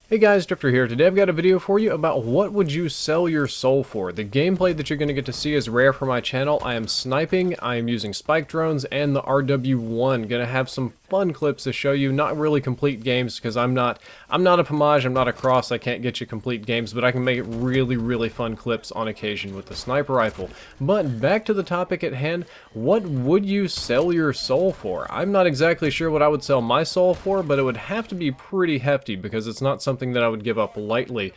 Hey guys, Drifter here. Today I've got a video for you about what would you sell your soul for. The gameplay that you're going to get to see is rare for my channel. I am sniping, I am using spike drones, and the RW1. Gonna have some fun clips to show you, not really complete games because I'm not a Pomage, I'm not a Cross, I can't get you complete games, but I can make it really fun clips on occasion with the sniper rifle. But back to the topic at hand, what would you sell your soul for? I'm not exactly sure what I would sell my soul for, but it would have to be pretty hefty because it's not something that I would give up lightly.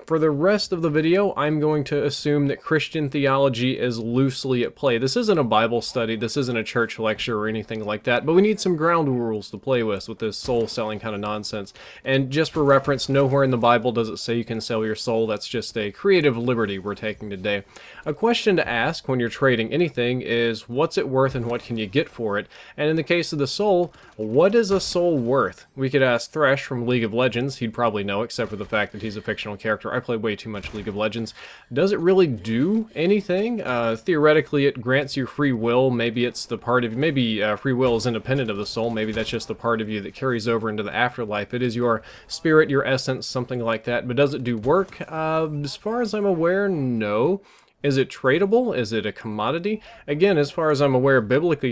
For the rest of the video, I'm going to assume that Christian theology is loosely at play. This isn't a Bible study, this isn't a church lecture or anything like that, but we need some ground rules to play with this soul-selling kind of nonsense. And just for reference, nowhere in the Bible does it say you can sell your soul. That's just a creative liberty we're taking today. A question to ask when you're trading anything is, what's it worth and what can you get for it? And in the case of the soul, what is a soul worth? We could ask Thresh from League of Legends. He'd probably know, except for the fact that he's a fictional character. I play way too much League of Legends. Does it really do anything? Theoretically, it grants you free will. Maybe it's the part of maybe free will is independent of the soul. Maybe that's just the part of you that carries over into the afterlife. It is your spirit, your essence, something like that. But does it do work? As far as I'm aware, no. Is it tradable? Is it a commodity? Again, as far as I'm aware, biblically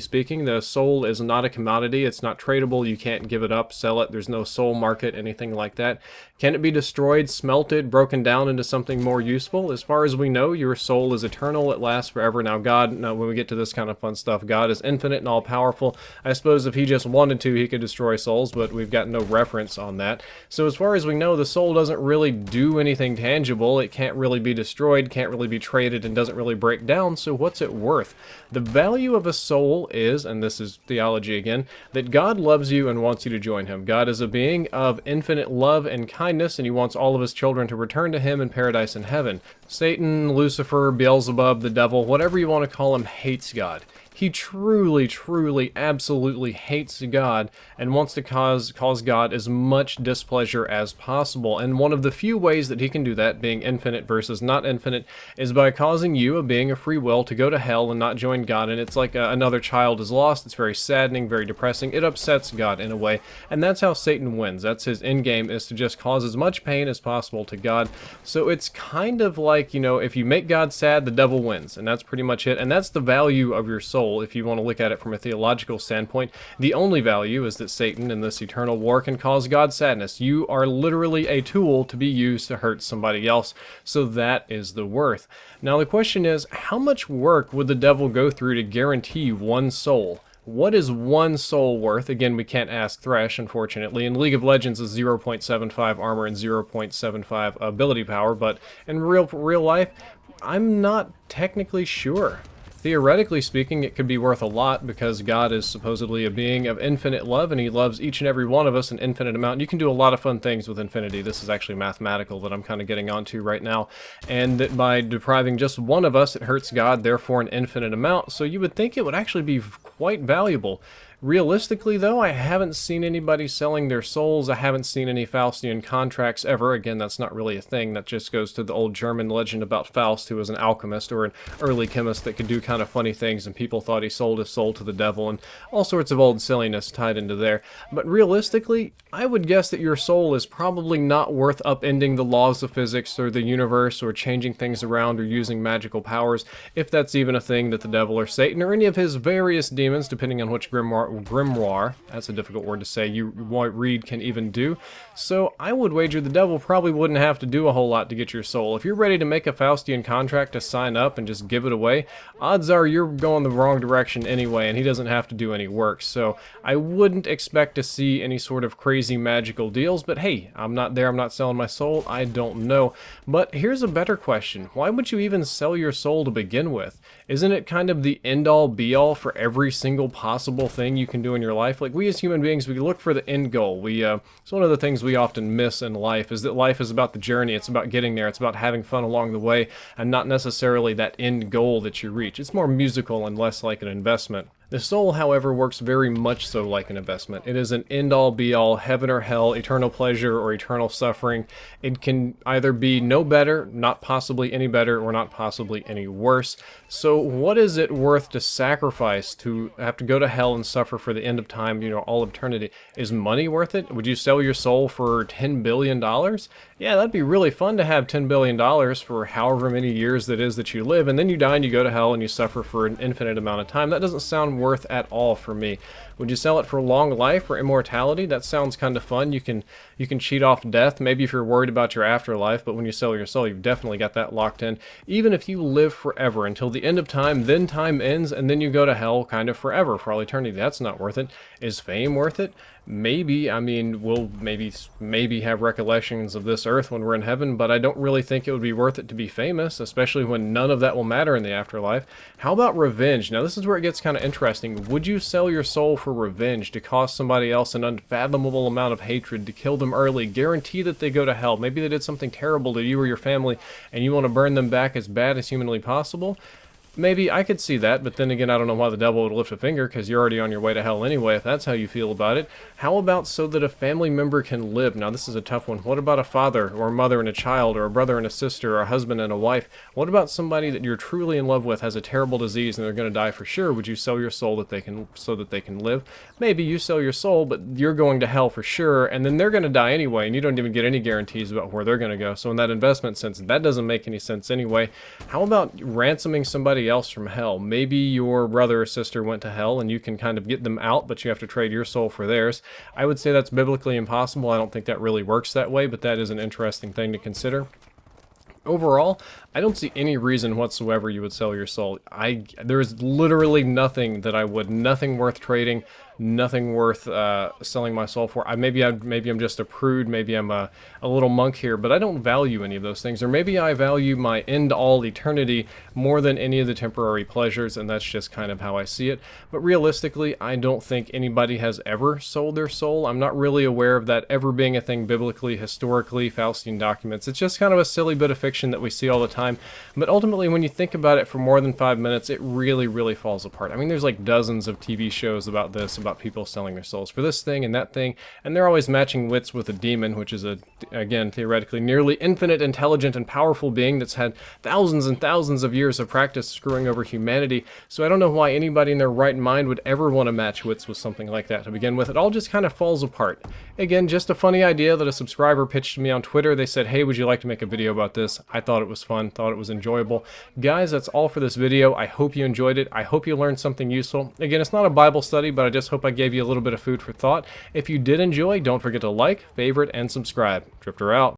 speaking, the soul is not a commodity. It's not tradable. You can't give it up, sell it. There's no soul market, anything like that. Can it be destroyed, smelted, broken down into something more useful? As far as we know, your soul is eternal. It lasts forever. Now, when we get to this kind of fun stuff, God is infinite and all-powerful. I suppose if he just wanted to, he could destroy souls, but we've got no reference on that. So as far as we know, the soul doesn't really do anything tangible. It can't really be destroyed, can't really be traded, and doesn't really break down, so what's it worth? The value of a soul is, and this is theology again, that God loves you and wants you to join him. God is a being of infinite love and kindness, and he wants all of his children to return to him in paradise and heaven. Satan, Lucifer, Beelzebub, the devil, whatever you want to call him, hates God. He truly, absolutely hates God and wants to cause God as much displeasure as possible. And one of the few ways that he can do that, being infinite versus not infinite, is by causing you, a being of free will, to go to hell and not join God. And it's like another child is lost. It's very saddening, very depressing. It upsets God in a way. And that's how Satan wins. That's his end game, is to just cause as much pain as possible to God. So it's kind of like, you know, if you make God sad, the devil wins. And that's pretty much it. And that's the value of your soul. If you want to look at it from a theological standpoint, the only value is that Satan in this eternal war can cause God sadness. You are literally a tool to be used to hurt somebody else, so that is the worth. Now the question is, how much work would the devil go through to guarantee one soul? What is one soul worth? Again, we can't ask Thresh, unfortunately. In League of Legends is 0.75 armor and 0.75 ability power, but in real life, I'm not technically sure. Theoretically speaking, it could be worth a lot because God is supposedly a being of infinite love and he loves each and every one of us an infinite amount. You can do a lot of fun things with infinity. This is actually mathematical that I'm kind of getting onto right now. And that by depriving just one of us, it hurts God, therefore an infinite amount. So you would think it would actually be quite valuable. Realistically, though, I haven't seen anybody selling their souls. I haven't seen any Faustian contracts ever. Again, that's not really a thing. That just goes to the old German legend about Faust, who was an alchemist or an early chemist that could do kind of funny things, and people thought he sold his soul to the devil, and all sorts of old silliness tied into there. But realistically, I would guess that your soul is probably not worth upending the laws of physics or the universe or changing things around or using magical powers, if that's even a thing that the devil or Satan or any of his various demons, depending on which grimoire, that's a difficult word to say, you read can even do. So I would wager the devil probably wouldn't have to do a whole lot to get your soul. If you're ready to make a Faustian contract to sign up and just give it away, odds are you're going the wrong direction anyway, and he doesn't have to do any work. So I wouldn't expect to see any sort of crazy magical deals, but hey, I'm not there, I'm not selling my soul, I don't know. But here's a better question. Why would you even sell your soul to begin with? Isn't it kind of the end-all be-all for every single possible thing you can do in your life? Like, we as human beings, we look for the end goal. It's one of the things we often miss in life, is that life is about the journey. It's about getting there. It's about having fun along the way, and not necessarily that end goal that you reach. It's more musical and less like an investment. The soul, however, works very much so like an investment. It is an end-all be-all, heaven or hell, eternal pleasure or eternal suffering. It can either be no better, not possibly any better, or not possibly any worse. So what is it worth to sacrifice to have to go to hell and suffer for the end of time, you know, all eternity? Is money worth it? Would you sell your soul for $10 billion? Yeah, that'd be really fun to have $10 billion for however many years that is that you live, and then you die and you go to hell and you suffer for an infinite amount of time. That doesn't sound worth at all for me. Would you sell it for long life or immortality? That sounds kind of fun. You can cheat off death, maybe if you're worried about your afterlife, but when you sell your soul, you've definitely got that locked in. Even if you live forever until the end of time, then time ends, and then you go to hell kind of forever for all eternity. That's not worth it. Is fame worth it? Maybe. I mean, we'll maybe have recollections of this earth when we're in heaven, but I don't really think it would be worth it to be famous, especially when none of that will matter in the afterlife. How about revenge? Now, this is where it gets kind of interesting. Would you sell your soul for revenge, to cost somebody else an unfathomable amount of hatred, to kill them early, guarantee that they go to hell? Maybe they did something terrible to you or your family, and you want to burn them back as bad as humanly possible? Maybe I could see that, but then again, I don't know why the devil would lift a finger, because you're already on your way to hell anyway, if that's how you feel about it. How about so that a family member can live? Now, this is a tough one. What about a father or a mother and a child, or a brother and a sister, or a husband and a wife? What about somebody that you're truly in love with has a terrible disease and they're going to die for sure? Would you sell your soul so that they can live? Maybe you sell your soul, but you're going to hell for sure, and then they're going to die anyway, and you don't even get any guarantees about where they're going to go. So in that investment sense, that doesn't make any sense anyway. How about ransoming somebody else from hell? Maybe your brother or sister went to hell and you can kind of get them out, but you have to trade your soul for theirs. I would say that's biblically impossible. I don't think that really works that way, but that is an interesting thing to consider. Overall, I don't see any reason whatsoever you would sell your soul. There is literally nothing that I would, nothing worth trading, nothing worth selling my soul for. Maybe I'm just a prude, maybe I'm a little monk here, but I don't value any of those things. Or maybe I value my end-all eternity more than any of the temporary pleasures, and that's just kind of how I see it. But realistically, I don't think anybody has ever sold their soul. I'm not really aware of that ever being a thing biblically, historically, Faustian documents. It's just kind of a silly bit of fiction that we see all the time. But ultimately, when you think about it for more than 5 minutes, it really, really falls apart. I mean, there's like dozens of TV shows about this, about people selling their souls for this thing and that thing, and they're always matching wits with a demon, which is again, theoretically, nearly infinite, intelligent, and powerful being that's had thousands and thousands of years of practice screwing over humanity. So I don't know why anybody in their right mind would ever want to match wits with something like that to begin with. It all just kind of falls apart. Again, just a funny idea that a subscriber pitched to me on Twitter. They said, hey, would you like to make a video about this? I thought it was fun, thought it was enjoyable. Guys, that's all for this video. I hope you enjoyed it. I hope you learned something useful. Again, it's not a Bible study, but I just hope I gave you a little bit of food for thought. If you did enjoy, don't forget to like, favorite, and subscribe. Drifter out.